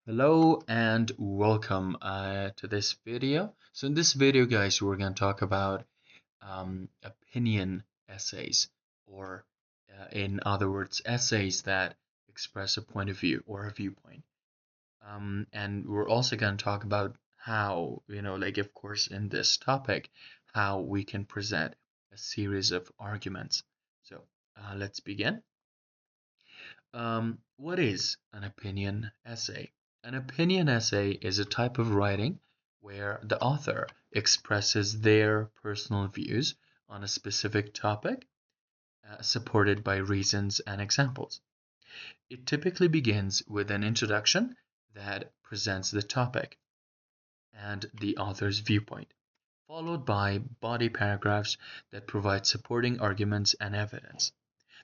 Hello and welcome to this video. So in this video, guys, we're going to talk about opinion essays, or in other words, essays that express a point of view or a viewpoint. And we're also going to talk about how, like of course in this topic, how we can present a series of arguments. So let's begin. What is an opinion essay? An opinion essay is a type of writing where the author expresses their personal views on a specific topic, supported by reasons and examples. It typically begins with an introduction that presents the topic and the author's viewpoint, followed by body paragraphs that provide supporting arguments and evidence.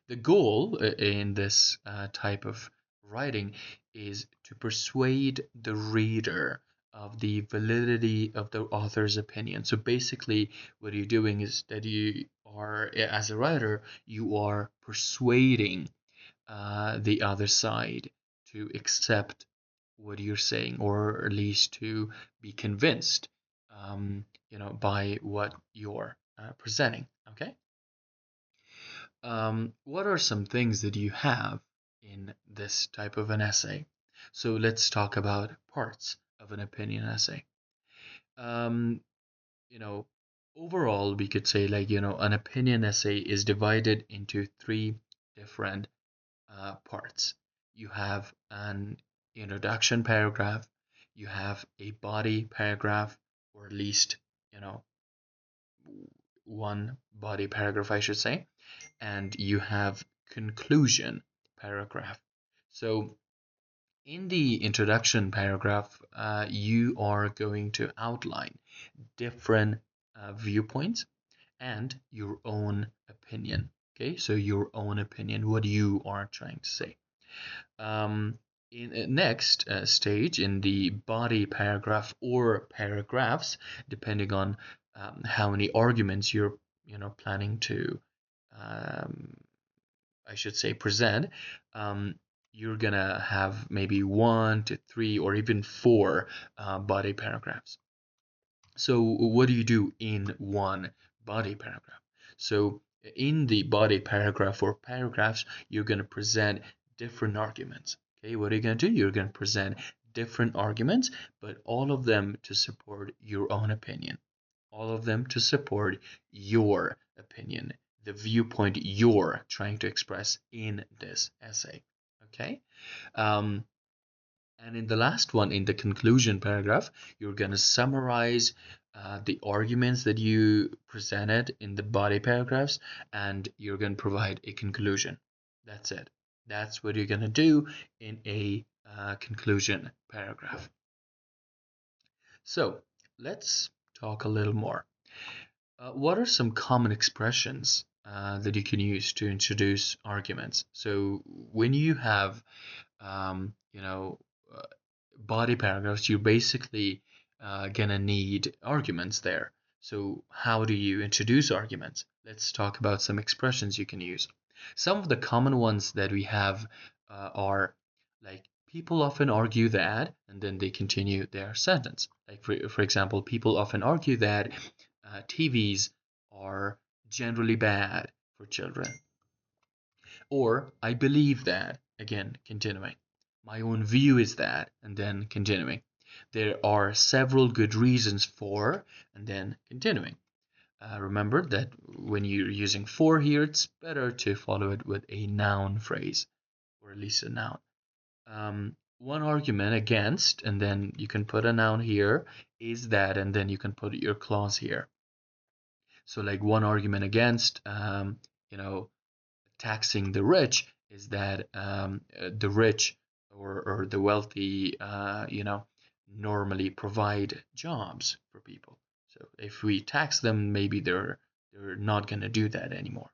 The goal in this type of writing is to persuade the reader of the validity of the author's opinion. So basically, what you're doing is that you are, as a writer, you are persuading the other side to accept what you're saying, or at least to be convinced, by what you're presenting. Okay. What are some things that you have in this type of an essay? So let's talk about parts of an opinion essay. Um, you know, Overall, we could say, an opinion essay is divided into three different parts. You have an introduction paragraph, you have a body paragraph, or at least, you know, one body paragraph, I should say, and you have conclusion paragraph. So in the introduction paragraph, you are going to outline different viewpoints and your own opinion. Okay, so your own opinion, what you are trying to say. In next stage, in the body paragraph or paragraphs, depending on how many arguments you're planning to um, I should say present, um, you're gonna have maybe one to three or even four body paragraphs. So what do you do in one body paragraph? So in the body paragraph or paragraphs, you're gonna present different arguments. Okay, what are you gonna do? You're gonna present different arguments, but all of them to support your own opinion. All of them to support your opinion, the viewpoint you're trying to express in this essay. Okay. Um, and in the last one, in the conclusion paragraph, you're going to summarize the arguments that you presented in the body paragraphs, and you're going to provide a conclusion. That's it. That's what you're going to do in a conclusion paragraph. So let's talk a little more. What are some common expressions that you can use to introduce arguments? So when you have, um, you know, uh, body paragraphs, you're basically gonna need arguments there. So how do you introduce arguments? Let's talk about some expressions you can use. Some of the common ones that we have are like people often argue that, and then they continue their sentence. Like for example, people often argue that TVs are generally bad for children. Or I believe that, again, continuing. My own view is that, and then continuing. There are several good reasons for, and then continuing. Remember that when you're using for here, it's better to follow it with a noun phrase, or at least a noun. One argument against, and then you can put a noun here, is that, and then you can put your clause here. So like one argument against, taxing the rich is that the rich or the wealthy, normally provide jobs for people. So if we tax them, maybe they're not going to do that anymore.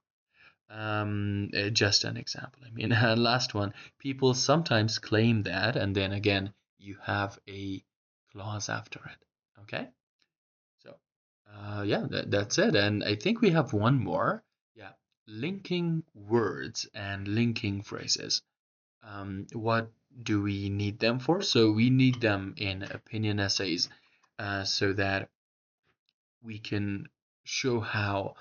Just an example. I mean, last one. People sometimes claim that, and then again, you have a clause after it. Okay. So, yeah, that's it. And I think we have one more. Yeah, linking words and linking phrases. What do we need them for? So we need them in opinion essays, so that we can show how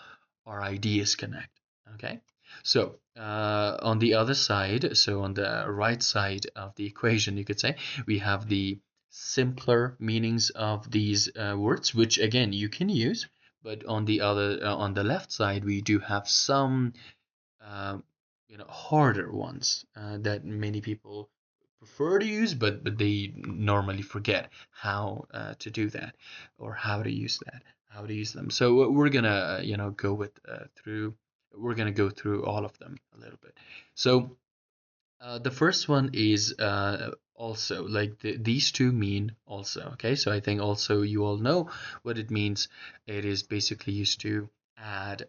our ideas connect. Okay, so on the other side, so on the right side of the equation, you could say, we have the simpler meanings of these words, which again you can use. But on the other, on the left side, we do have some um, harder ones that many people prefer to use, but they normally forget how to do that, or how to use that, how to use them. So we're gonna go with through we're gonna go through all of them a little bit. So the first one is also, like these two mean also. Okay, so I think also you all know what it means. It is basically used to add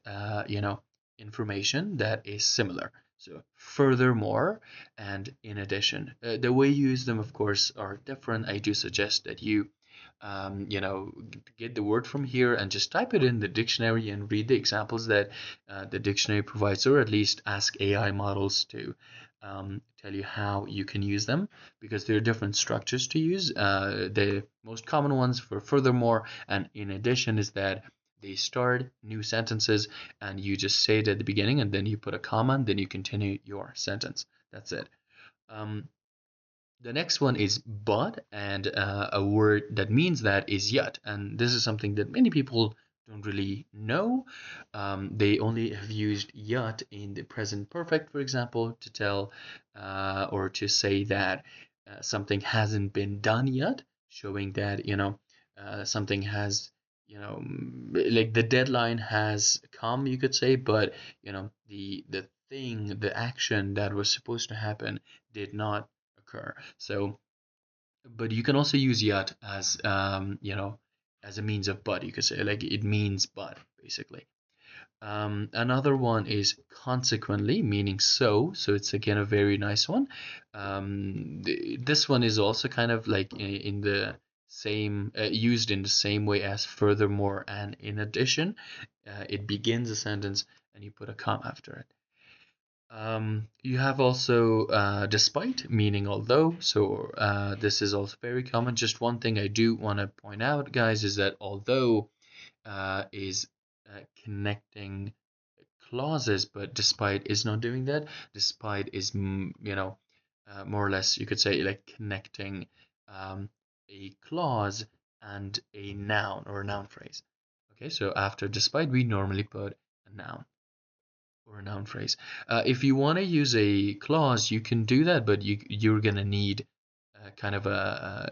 information that is similar. So furthermore and in addition. The way you use them, of course, are different. I do suggest that you get the word from here and just type it in the dictionary and read the examples that the dictionary provides, or at least ask AI models to tell you how you can use them, because there are different structures to use. The most common ones for furthermore and in addition is that they start new sentences and you just say it at the beginning and then you put a comma and then you continue your sentence. That's it. Um, the next one is but, and a word that means that is yet. And this is something that many people don't really know. They only have used yet in the present perfect, for example, to tell or to say that something hasn't been done yet, showing that, something has, like the deadline has come, you could say, but, the thing, the action that was supposed to happen did not occur. So, but you can also use yet as as a means of but. You could say like it means but basically. Another one is consequently, meaning so. So it's again a very nice one. This one is also kind of like in the same used in the same way as furthermore and in addition. It begins a sentence and you put a comma after it. You have also despite, meaning although. So this is also very common. Just one thing I do want to point out, guys, is that although is connecting clauses, but despite is not doing that. Despite is, more or less, you could say, like connecting a clause and a noun or a noun phrase. Okay, so after despite, we normally put a noun or a noun phrase. If you want to use a clause, you can do that, but you're gonna need kind of a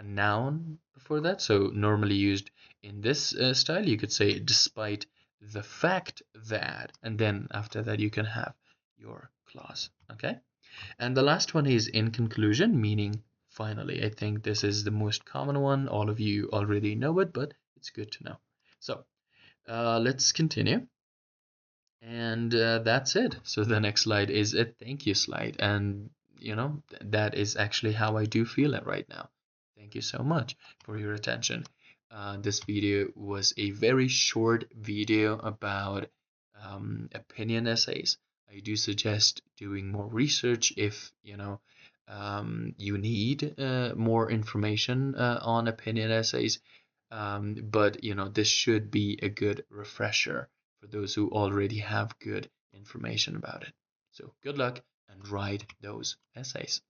noun before that. So normally used in this style, you could say despite the fact that, and then after that you can have your clause. Okay, and the last one is in conclusion, meaning finally. I think this is the most common one. All of you already know it, but it's good to know. So let's continue. And that's it. So the next slide is a thank you slide. And, that is actually how I do feel it right now. Thank you so much for your attention. This video was a very short video about opinion essays. I do suggest doing more research if, you need more information on opinion essays. But this should be a good refresher for those who already have good information about it. So good luck and write those essays.